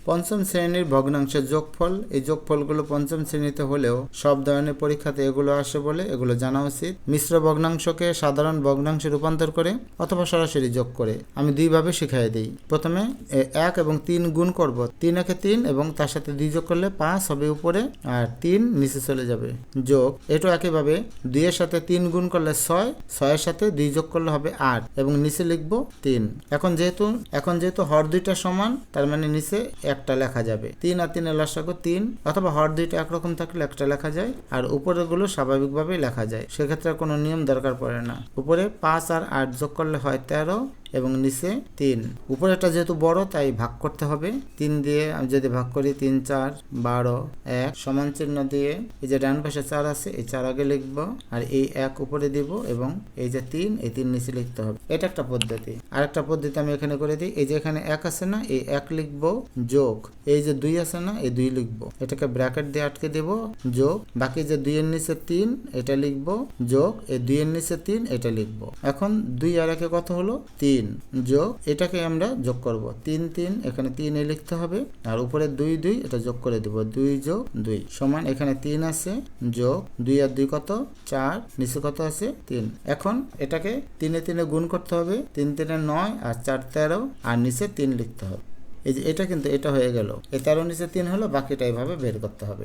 পঞ্চম শ্রেণীর ভগ্নাংশের যোগফল, এই যোগফলগুলো পঞ্চম শ্রেণীতে হলেও সব ধরনের পরীক্ষাতে এগুলো আসে বলে এগুলো জানা উচিত। মিশ্র ভগ্নাংশকে সাধারণ ভগ্নাংশে রূপান্তর করে অথবা সরাসরি যোগ করে আমি দুইভাবে শিখাই দিই। প্রথমে 1 এবং 3 গুণ করব, 3 একে 3 এবং তার সাথে 2 যোগ করলে 5 হবে উপরে আর 3 নিচে চলে যাবে। যোগ এটা একইভাবে 2 এর সাথে 3 গুণ করলে 6, 6 এর সাথে 2 যোগ করলে হবে 8 এবং নিচে লিখব 3। এখন যেহেতু হর দুইটা সমান, তার মানে নিচে একটা লেখা যাবে। 3 আর 3 এর লসাগু 3, অথবা হর দুইটা একরকম থাকলে একটা লেখা যায় আর উপরের গুলো স্বাভাবিকভাবেই লেখা যায়, সেক্ষেত্রে কোনো নিয়ম দরকার পড়ে না। উপরে 5 আর 8 যোগ করলে হয় 13 এবং নিচে 3। উপরেটা যেহেতু বড় তাই ভাগ করতে হবে। 3 দিয়ে আমি যদি ভাগ করি 3 4 12, 1 সমান চিহ্ন দিয়ে এই যে ডান পাশে 4 আছে এই 4 আগে লিখবো আর এই 1 উপরে দিব এবং এই যে 3 এই 3 নিচে লিখতে হবে। এটা একটা পদ্ধতি। আর একটা পদ্ধতি আমি এখানে করে দিই, এই যে এখানে 1 আছে না, এই 1 লিখবো যোগ এই যে 2 আছে না, এই 2 লিখবো, এটাকে ব্র্যাকেট দিয়ে আটকে দেব যোগ বাকি যে 2 এর নিচে 3 এটা লিখবো যোগ এই 2 এর নিচে 3 এটা লিখবো। এখন 2 আর 1 কত হলো 3 যোগ এটাকে আমরা যোগ করব 3 3 এখানে 3 এ লিখতে হবে আর উপরে 2 2 এটা যোগ করে দেব 2 যোগ 2 সমান এখানে 3 আছে যোগ 2 আর 2 কত 4 নিচে কত আছে 3। এখন এটাকে 3 এ 3 এ গুণ করতে হবে, 3 3 এ 9 আর 4 13 আর নিচে 3 লিখতে হবে। এই যে এটা কিন্তু এটা হয়ে গেল, এই 13 নিচে 3 হলো, বাকিটা এইভাবে বের করতে হবে।